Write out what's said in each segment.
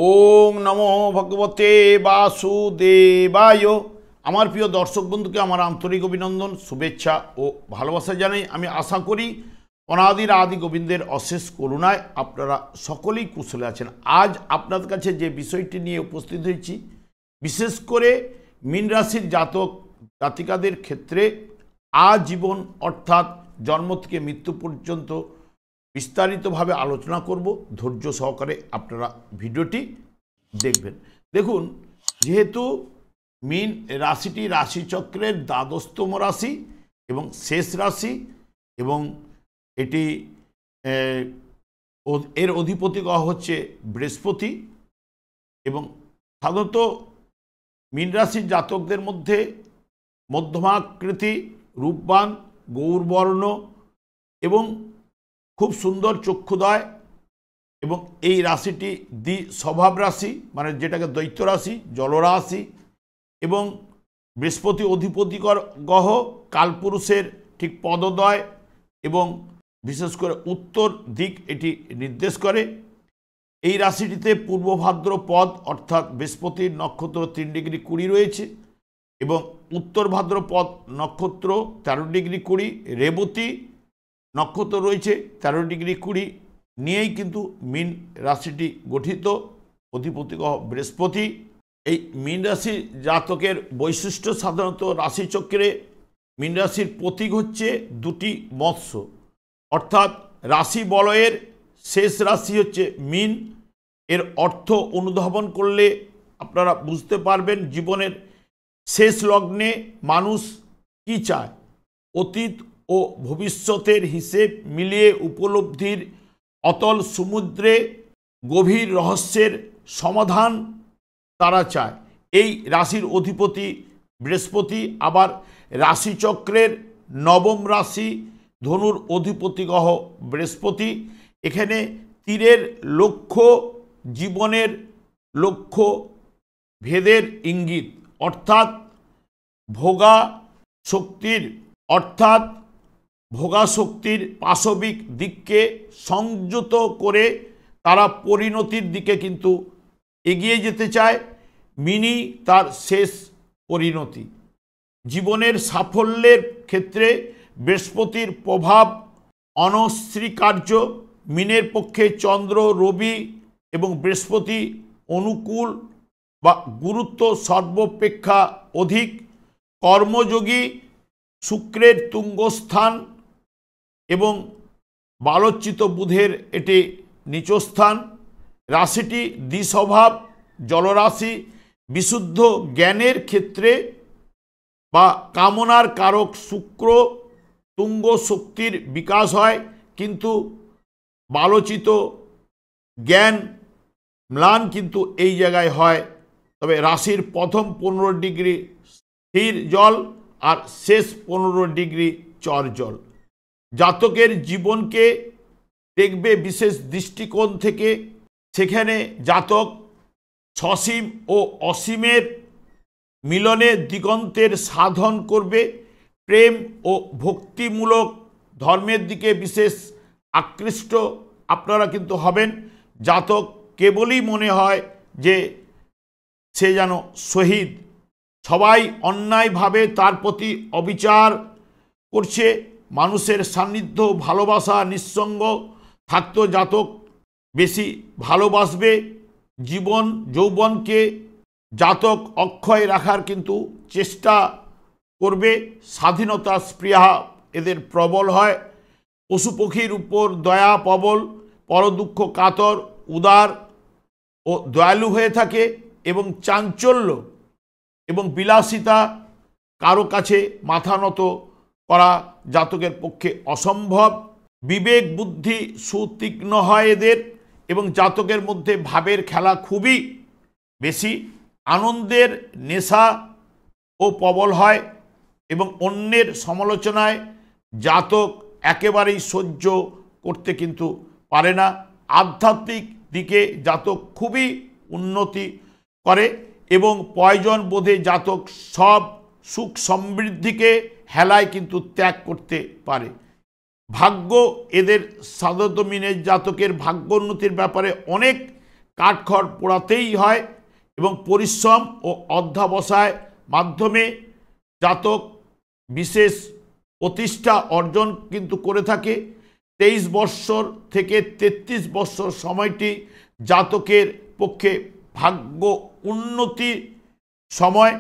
ওং নমো ভগবতে বাসুদেবায়। আমার প্রিয় দর্শক বন্ধুকে আমার আন্তরিক অভিনন্দন, শুভেচ্ছা ও ভালোবাসা জানাই। আমি আশা করি অনাদির আদি গোবিন্দের অশেষ করুণায় আপনারা সকলেই কুশলে আছেন। আজ আপনাদের কাছে যে বিষয়টি নিয়ে উপস্থিত হয়েছি, বিশেষ করে মীন রাশির জাতক জাতিকাদের ক্ষেত্রে আজীবন অর্থাৎ জন্ম থেকে মৃত্যু পর্যন্ত বিস্তারিতভাবে আলোচনা করব। ধৈর্য সহকারে আপনারা ভিডিওটি দেখবেন। দেখুন, যেহেতু মীন রাশিটি রাশিচক্রের দ্বাদশতম রাশি এবং শেষ রাশি, এবং এটি এর অধিপতি গ্রহ হচ্ছে বৃহস্পতি, এবং সাধারণত মীন রাশির জাতকদের মধ্যে মধ্যমাকৃতি, রূপবান, গৌরবর্ণ এবং খুব সুন্দর চক্ষুদয়, এবং এই রাশিটি দ্বি স্বভাব রাশি, মানে যেটাকে দৈত্য রাশি, জলরাশি, এবং বৃহস্পতি অধিপতিকর গ্রহ কালপুরুষের ঠিক পদদ্বয় এবং বিশেষ করে উত্তর দিক এটি নির্দেশ করে। এই রাশিটিতে পূর্ব ভাদ্রপদ অর্থাৎ বৃহস্পতির নক্ষত্র 3 ডিগ্রি 20 রয়েছে, এবং উত্তর ভাদ্রপদ নক্ষত্র 13 ডিগ্রি 20, রেবতী নক্ষত্র রয়েছে 13 ডিগ্রি 20 নিয়েই কিন্তু মীন রাশিটি গঠিত। অধিপতি গ্রহ বৃহস্পতি। এই মীন রাশি জাতকের বৈশিষ্ট্য, সাধারণত রাশিচক্রে মীন রাশির প্রতীক হচ্ছে দুটি মৎস্য, অর্থাৎ রাশি বলয়ের শেষ রাশি হচ্ছে মীন। এর অর্থ অনুধাবন করলে আপনারা বুঝতে পারবেন জীবনের শেষ লগ্নে মানুষ কি চায়। অতীত ও ভবিষ্যতের হিসেব মিলিয়ে উপলব্ধির অতল সমুদ্রে গভীর রহস্যের সমাধান তারা চায়। এই রাশির অধিপতি বৃহস্পতি, আবার রাশিচক্রের নবম রাশি ধনুর অধিপতি গ্রহ বৃহস্পতি। এখানে তীরের লক্ষ্য জীবনের লক্ষ্য ভেদের ইঙ্গিত, অর্থাৎ ভোগাশক্তির পাশবিক দিককে সংযত করে তারা পরিণতির দিকে কিন্তু এগিয়ে যেতে চায়। মিনি তার শেষ পরিণতি। জীবনের সাফল্যের ক্ষেত্রে বৃহস্পতির প্রভাব অনস্বীকার্য। মিনের পক্ষে চন্দ্র, রবি এবং বৃহস্পতি অনুকূল বা গুরুত্ব সর্বাপেক্ষা অধিক। কর্মযোগী শুক্রের তুঙ্গস্থান এবং বালচ্যুত বুধের এটি নীচস্থান। রাশিটি দ্বিস্বভাব জলরাশি। বিশুদ্ধ জ্ঞানের ক্ষেত্রে বা কামনার কারক শুক্র তুঙ্গ শক্তির বিকাশ হয়, কিন্তু বালচিত জ্ঞান ম্লান কিন্তু এই জায়গায় হয়। তবে রাশির প্রথম 15 ডিগ্রি স্থির জল আর শেষ 15 ডিগ্রি চর জল। জাতকের জীবনকে দেখবে বিশেষ দৃষ্টিকোণ থেকে। সেখানে জাতক সসীম ও অসীমের মিলনে দিগন্তের সাধন করবে। প্রেম ও ভক্তিমূলক ধর্মের দিকে বিশেষ আকৃষ্ট আপনারা কিন্তু হবেন। জাতক কেবলই মনে হয় যে সে যেন শহীদ, সবাই অন্যায়ভাবে তার প্রতি অবিচার করছে। মানুষের সান্নিধ্য, ভালোবাসা নিঃসঙ্গ থাকতো জাতক বেশি ভালোবাসবে। জীবন যৌবনকে জাতক অক্ষয় রাখার কিন্তু চেষ্টা করবে। স্বাধীনতা স্পৃহা এদের প্রবল হয়। পশু পক্ষীর উপর দয়া প্রবল, পরদুঃখ কাতর, উদার ও দয়ালু হয়ে থাকে, এবং চাঞ্চল্য এবং বিলাসিতা কারো কাছে মাথা নত করা জাতকের পক্ষে অসম্ভব। বিবেক বুদ্ধি সুতীক্ষ্ণ হয় এদের, এবং জাতকের মধ্যে ভাবের খেলা খুবই বেশি। আনন্দের নেশা ও প্রবল হয়, এবং অন্যের সমালোচনায় জাতক একেবারেই সহ্য করতে কিন্তু পারে না। আধ্যাত্মিক দিকে জাতক খুবই উন্নতি করে, এবং প্রয়োজন বোধে জাতক সব সুখ সমৃদ্ধিকে হেলায় কিন্তু ত্যাগ করতে পারে। ভাগ্য এদের সাধারণত মীনের জাতকের ভাগ্যোন্নতির ব্যাপারে অনেক কাঠখড় পোড়াতেই হয় এবং পরিশ্রম ও অধ্যবসায় মাধ্যমে জাতক বিশেষ প্রতিষ্ঠা অর্জন কিন্তু করে থাকে। 23 বৎসর থেকে 33 বৎসর সময়টি জাতকের পক্ষে ভাগ্য উন্নতির সময়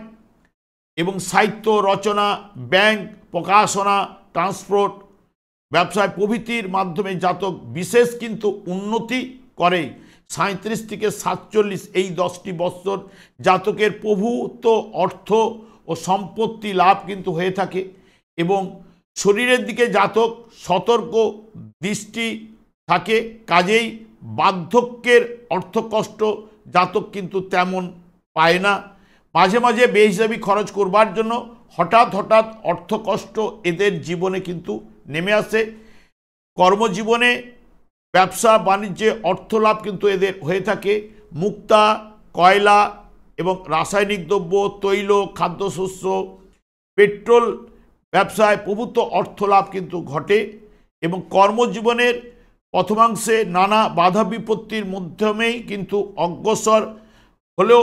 এবং সাহিত্য রচনা, ব্যাংক, প্রকাশনা, ট্রান্সপোর্ট, ব্যবসায় প্রভৃতির মাধ্যমে জাতক বিশেষ কিন্তু উন্নতি করে। 37 থেকে 47 এই 10টি বৎসর জাতকের প্রভূত অর্থ ও সম্পত্তি লাভ কিন্তু হয়ে থাকে এবং শরীরের দিকে জাতক সতর্ক দৃষ্টি থাকে। কাজেই বার্ধক্যের অর্থকষ্ট জাতক কিন্তু তেমন পায় না। মাঝে মাঝে বেহিসাবি খরচ করবার জন্য হঠাৎ হঠাৎ অর্থকষ্ট এদের জীবনে কিন্তু নেমে আসে। কর্মজীবনে, ব্যবসা বাণিজ্যে অর্থলাভ কিন্তু এদের হয়ে থাকে। মুক্তা, কয়লা এবং রাসায়নিক দ্রব্য, তৈল, খাদ্যশস্য, পেট্রোল ব্যবসায় প্রভূত অর্থলাভ কিন্তু ঘটে এবং কর্মজীবনের প্রথমাংশে নানা বাধা বিপত্তির মাধ্যমেই কিন্তু অগ্রসর হলেও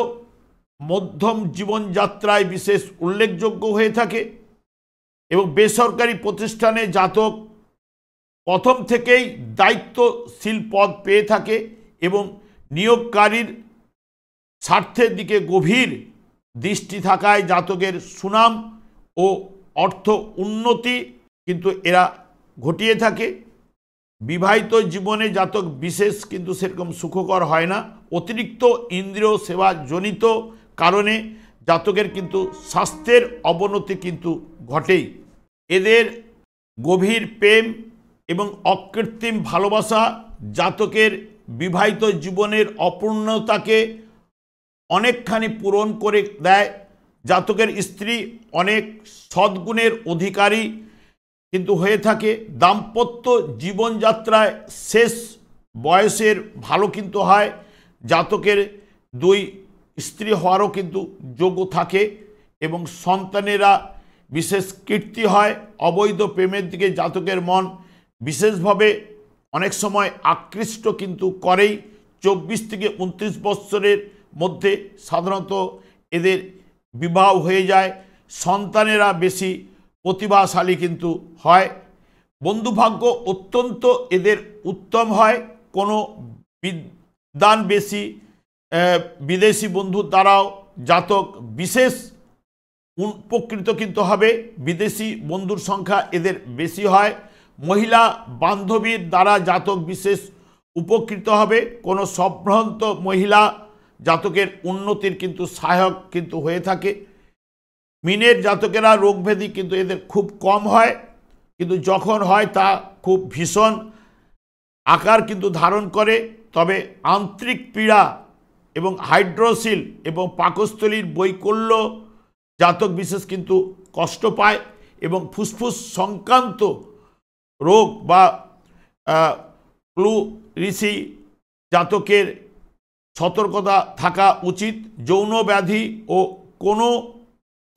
মধ্যম জীবনযাত্রায় বিশেষ উল্লেখযোগ্য হয়ে থাকে এবং বেসরকারি প্রতিষ্ঠানে জাতক প্রথম থেকেই দায়িত্বশীল পদ পেয়ে থাকে এবং নিয়োগকারীর স্বার্থের দিকে গভীর দৃষ্টি থাকায় জাতকের সুনাম ও অর্থ উন্নতি কিন্তু এরা ঘটিয়ে থাকে। বিবাহিত জীবনে জাতক বিশেষ কিন্তু সেরকম সুখকর হয় না। অতিরিক্ত ইন্দ্রিয় সেবা জনিত কারণে জাতকের কিন্তু স্বাস্থ্যের অবনতি কিন্তু ঘটেই। এদের গভীর প্রেম এবং অকৃত্রিম ভালোবাসা জাতকের বিবাহিত জীবনের অপূর্ণতাকে অনেকখানি পূরণ করে দেয়। জাতকের স্ত্রী অনেক সদ্গুণের অধিকারী কিন্তু হয়ে থাকে। দাম্পত্য জীবনযাত্রায় শেষ বয়সের ভালো কিন্তু হয়। জাতকের 2 স্ত্রী হওয়ারও কিন্তু যোগ্য থাকে এবং সন্তানেরা বিশেষ কীর্তি হয়। অবৈধ প্রেমের দিকে জাতকের মন বিশেষভাবে অনেক সময় আকৃষ্ট কিন্তু করেই। 24 থেকে 29 বৎসরের মধ্যে সাধারণত এদের বিবাহ হয়ে যায়। সন্তানেরা বেশি প্রতিভাশালী কিন্তু হয়। বন্ধুভাগ্য অত্যন্ত এদের উত্তম হয়। কোনো বিদ্বান বেশি বিদেশি বন্ধুর দ্বারাও জাতক বিশেষ উপকৃত কিন্তু হবে। বিদেশি বন্ধুর সংখ্যা এদের বেশি হয়। মহিলা বান্ধবীর দ্বারা জাতক বিশেষ উপকৃত হবে। কোনো সম্ভ্রান্ত মহিলা জাতকের উন্নতির কিন্তু সহায়ক কিন্তু হয়ে থাকে। মিনের জাতকেরা রোগব্যাধি কিন্তু এদের খুব কম হয়, কিন্তু যখন হয় তা খুব ভীষণ আকার কিন্তু ধারণ করে। তবে আন্তরিক পীড়া এবং হাইড্রোসিল এবং পাকস্থলীর বৈকল্য জাতক বিশেষ কিন্তু কষ্ট পায় এবং ফুসফুস সংক্রান্ত রোগ বা প্লুরিসি জাতকের সতর্কতা থাকা উচিত। যৌন ব্যাধি ও কোনো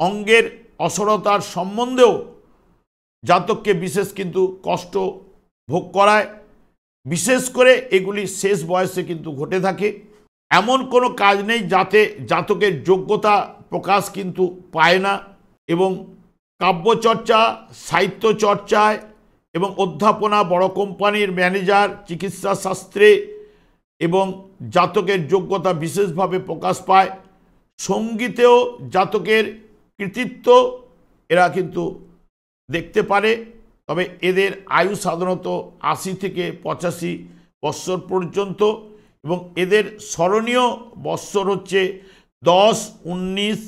অঙ্গের অসরতার সম্বন্ধেও জাতককে বিশেষ কিন্তু কষ্ট ভোগ করায়। বিশেষ করে এগুলি শেষ বয়সে কিন্তু ঘটে থাকে। এমন কোনো কাজ নেই যাতে জাতকের যোগ্যতা প্রকাশ কিন্তু পায় না এবং কাব্যচর্চা, সাহিত্য চর্চায় এবং অধ্যাপনা, বড় কোম্পানির ম্যানেজার, চিকিৎসা শাস্ত্রে এবং জাতকের যোগ্যতা বিশেষভাবে প্রকাশ পায়। সঙ্গীতেও জাতকের কৃতিত্ব এরা কিন্তু দেখতে পারে। তবে এদের আয়ু সাধারণত 80 থেকে 85 বৎসর পর্যন্ত এবং এদের স্মরণীয় বৎসর হচ্ছে 10, 19,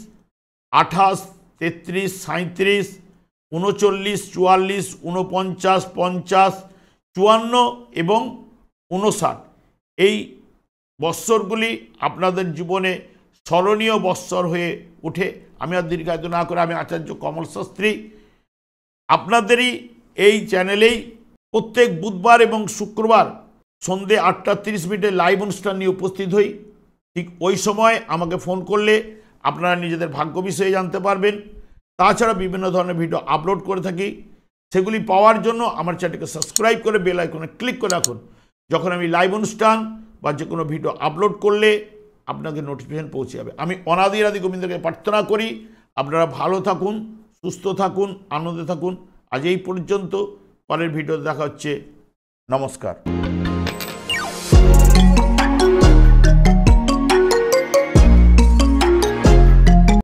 28, 33, 37, 39, 44, 49, 50, 54 এবং 59। এই বৎসরগুলি আপনাদের জীবনে স্মরণীয় বৎসর হয়ে ওঠে। আমি আর দীর্ঘায়িত না করে আমি আচার্য কমল শাস্ত্রী আপনাদেরই এই চ্যানেলেই প্রত্যেক বুধবার এবং শুক্রবার সন্ধে 8:30 লাইভ অনুষ্ঠান নিয়ে উপস্থিত হই। ঠিক ওই সময় আমাকে ফোন করলে আপনারা নিজেদের ভাগ্য বিষয়ে জানতে পারবেন। তাছাড়া বিভিন্ন ধরনের ভিডিও আপলোড করে থাকি, সেগুলি পাওয়ার জন্য আমার চ্যানেলকে সাবস্ক্রাইব করে বেল আইকনে ক্লিক করে রাখুন। যখন আমি লাইভ অনুষ্ঠান বা যে কোনো ভিডিও আপলোড করলে আপনাকে নোটিফিকেশন পৌঁছে যাবে। আমি অনাদির আদি গোবিন্দকে প্রার্থনা করি আপনারা ভালো থাকুন, সুস্থ থাকুন, আনন্দে থাকুন। আজ এই পর্যন্ত, পরের ভিডিওতে দেখা হচ্ছে। নমস্কার।